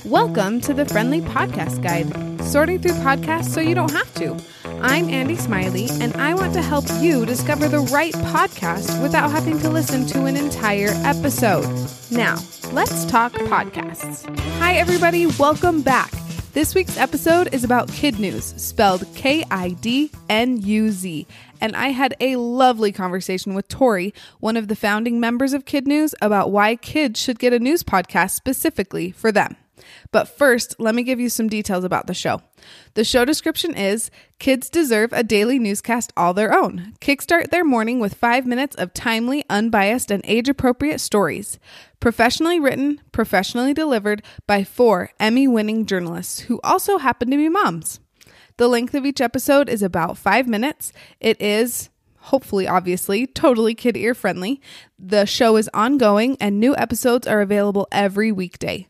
Welcome to the Friendly Podcast Guide, sorting through podcasts so you don't have to. I'm Andy Smiley, and I want to help you discover the right podcast without having to listen to an entire episode. Now, let's talk podcasts. Hi, everybody. Welcome back. This week's episode is about KidNuz, spelled KidNuz, and I had a lovely conversation with Tori, one of the founding members of KidNuz, about why kids should get a news podcast specifically for them. But first, let me give you some details about the show. The show description is, kids deserve a daily newscast all their own. Kickstart their morning with 5 minutes of timely, unbiased, and age-appropriate stories. Professionally written, professionally delivered by 4 Emmy-winning journalists who also happen to be moms. The length of each episode is about 5 minutes. It is, hopefully, obviously, totally kid ear friendly. The show is ongoing and new episodes are available every weekday.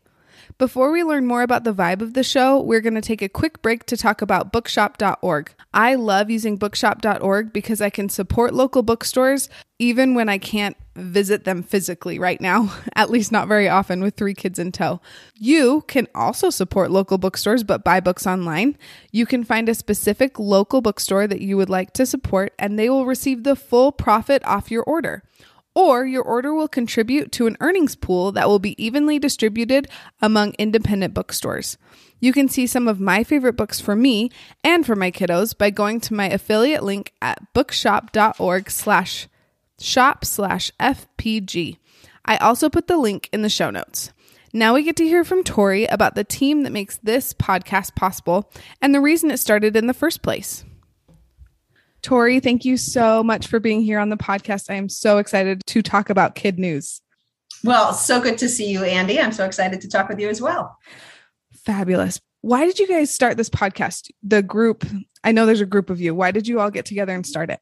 Before we learn more about the vibe of the show, we're going to take a quick break to talk about bookshop.org. I love using bookshop.org because I can support local bookstores even when I can't visit them physically right now, at least not very often with 3 kids in tow. You can also support local bookstores but buy books online. You can find a specific local bookstore that you would like to support and they will receive the full profit off your order. Or your order will contribute to an earnings pool that will be evenly distributed among independent bookstores. You can see some of my favorite books for me and for my kiddos by going to my affiliate link at bookshop.org/shop/FPG. I also put the link in the show notes. Now we get to hear from Tori about the team that makes this podcast possible and the reason it started in the first place. Tori, thank you so much for being here on the podcast. I am so excited to talk about KidNuz. Well, so good to see you, Andy. I'm so excited to talk with you as well. Fabulous. Why did you guys start this podcast? The group, I know there's a group of you. Why did you all get together and start it?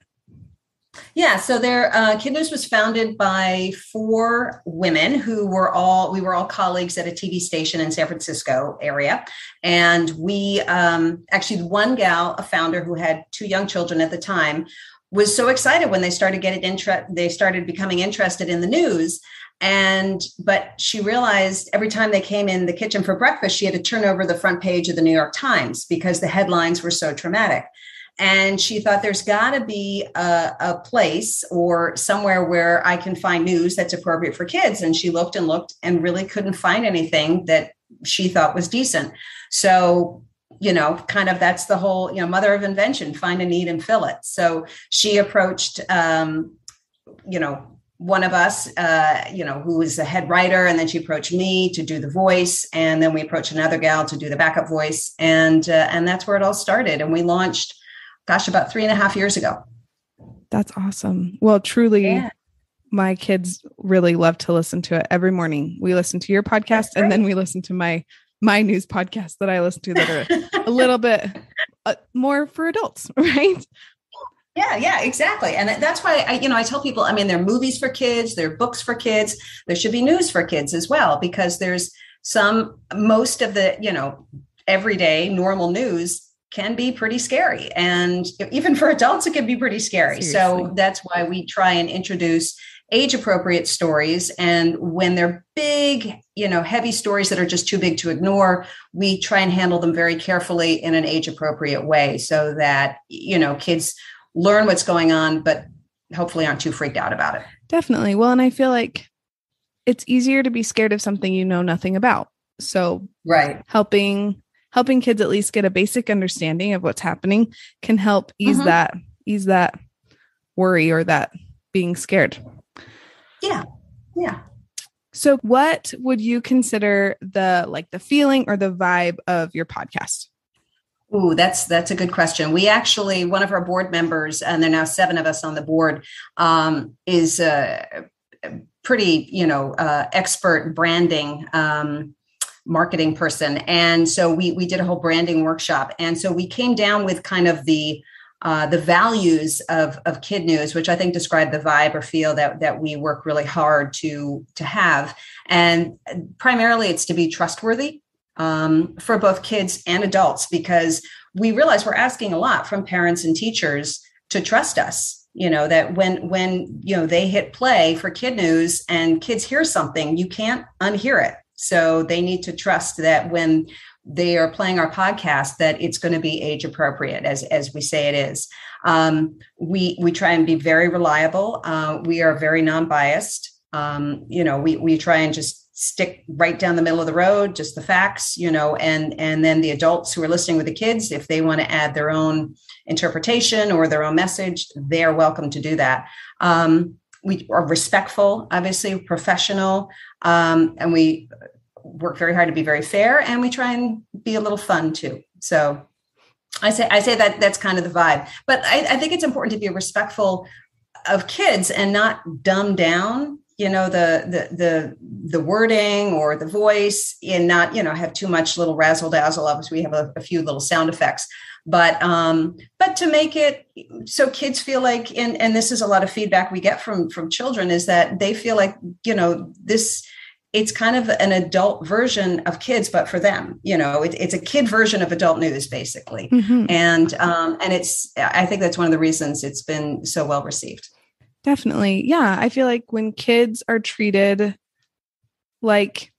Yeah, so KidNuz was founded by 4 women we were all colleagues at a TV station in San Francisco area. And we actually, one gal, a founder who had 2 young children at the time, was so excited when they started becoming interested in the news. But she realized every time they came in the kitchen for breakfast, she had to turn over the front page of the New York Times because the headlines were so traumatic. And she thought there's got to be a place or somewhere where I can find news that's appropriate for kids. And she looked and really couldn't find anything that she thought was decent. So, kind of that's the whole, mother of invention, find a need and fill it. So she approached, one of us, who was the head writer, and then she approached me to do the voice. And then we approached another gal to do the backup voice. And that's where it all started. And we launched about 3.5 years ago. That's awesome. Well, truly, My kids really love to listen to it every morning. We listen to your podcast and then we listen to my news podcast that I listen to that are a little bit more for adults, right? Yeah, exactly. And that's why I tell people, there are movies for kids, there are books for kids, there should be news for kids as well, because there's most of the, everyday normal news can be pretty scary. And even for adults, it can be pretty scary. Seriously. So that's why we try and introduce age-appropriate stories. And when they're big, heavy stories that are just too big to ignore, we try and handle them very carefully in an age-appropriate way so that, kids learn what's going on, but hopefully aren't too freaked out about it. Definitely. Well, and I feel like it's easier to be scared of something you know nothing about. So right. Helping kids at least get a basic understanding of what's happening can help ease that worry or that being scared. Yeah. So what would you consider the feeling or the vibe of your podcast? Ooh, that's a good question. We actually, one of our board members, and there are now 7 of us on the board, is a pretty, expert branding marketing person. And so we did a whole branding workshop. And so we came down with kind of the values of KidNuz, which I think describe the vibe or feel that we work really hard to have. And primarily it's to be trustworthy for both kids and adults, because we realize we're asking a lot from parents and teachers to trust us. That when they hit play for KidNuz and kids hear something, you can't unhear it. So they need to trust that when they are playing our podcast, that it's going to be age appropriate, as we say it is. We try and be very reliable. We are very non-biased. We try and just stick right down the middle of the road, just the facts, and then the adults who are listening with the kids, if they want to add their own interpretation or their own message, they're welcome to do that. We are respectful, obviously professional, and we work very hard to be very fair, and we try and be a little fun too. So I say that that's kind of the vibe, but I think it's important to be respectful of kids and not dumb down, the wording or the voice, and not, have too much little razzle dazzle. Obviously we have a few little sound effects, but to make it so kids feel like, and this is a lot of feedback we get from children, is that they feel like, it's kind of an adult version of kids, but for them, it's a kid version of adult news, basically. Mm-hmm. And I think that's one of the reasons it's been so well received. Definitely. Yeah. I feel like when kids are treated like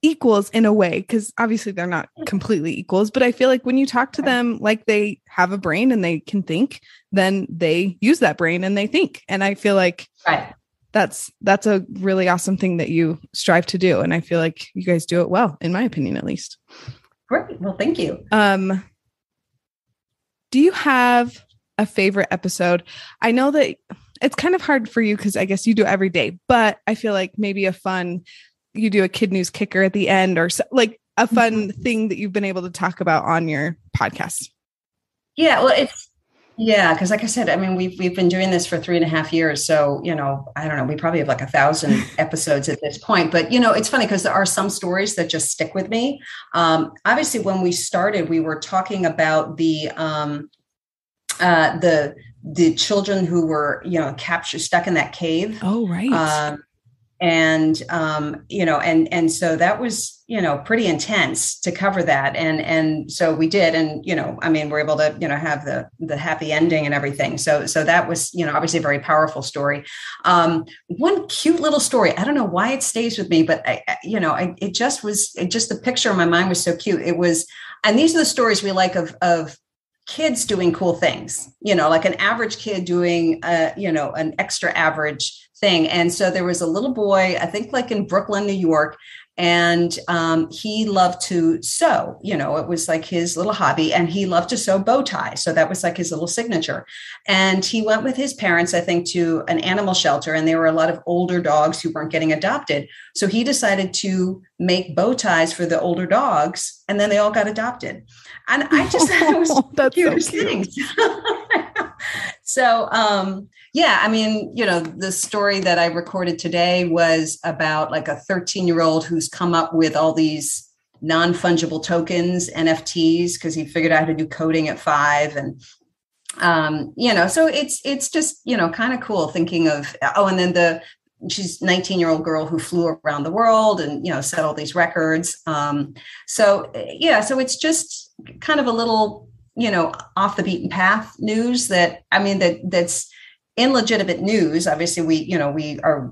equals in a way, because obviously they're not completely equals, but I feel like when you talk to them like they have a brain and they can think, then they use that brain and they think. And I feel like that's a really awesome thing that you strive to do. And I feel like you guys do it well, in my opinion, at least. Great. Well, thank you. Do you have a favorite episode? I know that it's kind of hard for you because I guess you do it every day, but I feel like maybe you do a KidNuz kicker at the end, or like a fun thing that you've been able to talk about on your podcast. Yeah, well, because like I said, I mean, we've been doing this for 3.5 years. So, I don't know, we probably have like 1,000 episodes at this point, but it's funny because there are some stories that just stick with me. Obviously when we started, we were talking about the children who were, captured, stuck in that cave. Oh, right. And so that was, pretty intense to cover that. And so we did, and, we're able to, have the happy ending and everything. So that was, obviously a very powerful story. One cute little story. I don't know why it stays with me, but the picture in my mind was so cute. It was, and these are the stories we like of kids doing cool things, like an average kid doing, an extra average thing. And so there was a little boy, I think like in Brooklyn, New York, and he loved to sew, it was like his little hobby, and he loved to sew bow ties. So that was like his little signature. And he went with his parents, I think, to an animal shelter, and there were a lot of older dogs who weren't getting adopted. So he decided to make bow ties for the older dogs, and then they all got adopted. And I just thought it was the cutest thing. So, the story that I recorded today was about like a 13-year-old who's come up with all these non-fungible tokens, NFTs, because he figured out how to do coding at 5. And, so it's just, kind of cool thinking of, and then she's 19-year-old girl who flew around the world and, set all these records. So it's just kind of a little, off the beaten path news that's illegitimate news. Obviously we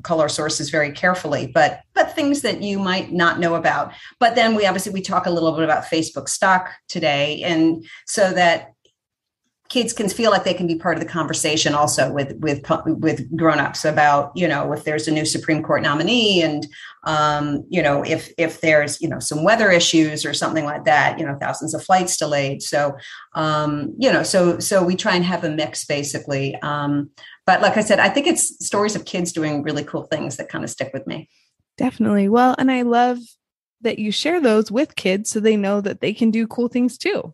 cull our sources very carefully, but things that you might not know about. But then we talk a little bit about Facebook stock today. And so that kids can feel like they can be part of the conversation also with grownups about, if there's a new Supreme Court nominee and, if there's, some weather issues or something like that, thousands of flights delayed. So, so we try and have a mix basically. But like I said, I think it's stories of kids doing really cool things that kind of stick with me. Definitely. Well, and I love that you share those with kids so they know that they can do cool things too.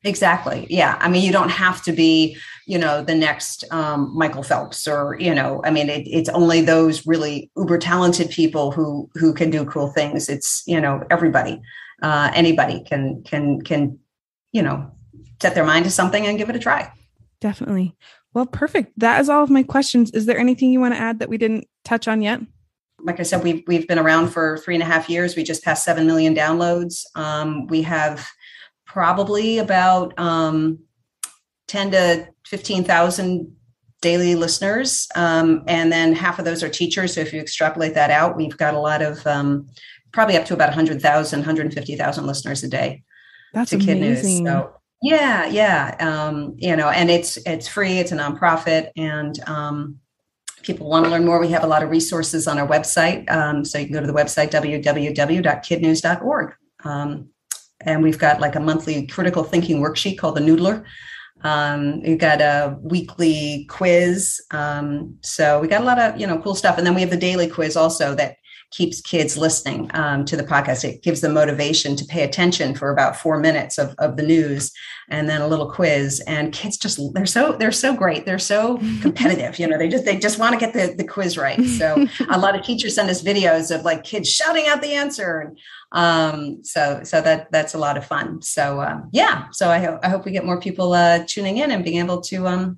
Exactly. Yeah. I mean, you don't have to be, the next Michael Phelps or, it's only those really uber talented people who can do cool things. It's, everybody, anybody can, set their mind to something and give it a try. Definitely. Well, perfect. That is all of my questions. Is there anything you want to add that we didn't touch on yet? Like I said, we've been around for 3.5 years. We just passed 7 million downloads. We have probably about 10 to 15,000 daily listeners. And then half of those are teachers. So if you extrapolate that out, we've got a lot of probably up to about 100,000, 150,000 listeners a day. That's to amazing. KidNuz. So yeah. And it's free. It's a nonprofit, and people want to learn more. We have a lot of resources on our website. So you can go to the website, www.kidnuz.org. And we've got like a monthly critical thinking worksheet called the Noodler. We've got a weekly quiz. So we got a lot of, cool stuff. And then we have the daily quiz also that keeps kids listening to the podcast. It gives them motivation to pay attention for about 4 minutes of the news, and then a little quiz. And kids they're so great. They're so competitive. They just want to get the quiz right. So a lot of teachers send us videos of like kids shouting out the answer. So that's a lot of fun. So So I hope we get more people tuning in and being able to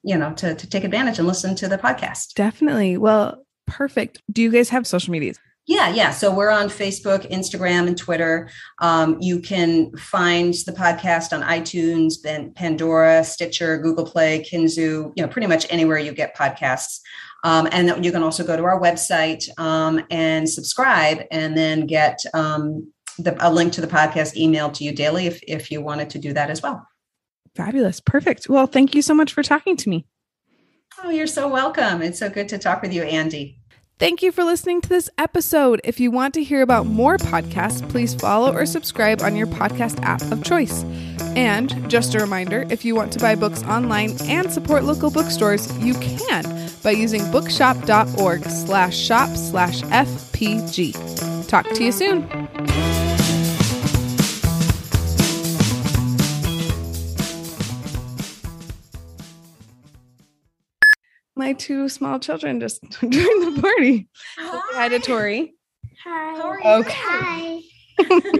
to take advantage and listen to the podcast. Definitely. Well, perfect. Do you guys have social medias? Yeah. So we're on Facebook, Instagram, and Twitter. You can find the podcast on iTunes, Pandora, Stitcher, Google Play, KidNuz, pretty much anywhere you get podcasts. And you can also go to our website and subscribe, and then get a link to the podcast emailed to you daily if you wanted to do that as well. Fabulous. Perfect. Well, thank you so much for talking to me. Oh, you're so welcome. It's so good to talk with you, Andy. Thank you for listening to this episode. If you want to hear about more podcasts, please follow or subscribe on your podcast app of choice. And just a reminder, if you want to buy books online and support local bookstores, you can by using bookshop.org/shop/FPG. Talk to you soon. My two small children just joined the party. Hi to Tori. Hi. Okay. Hi.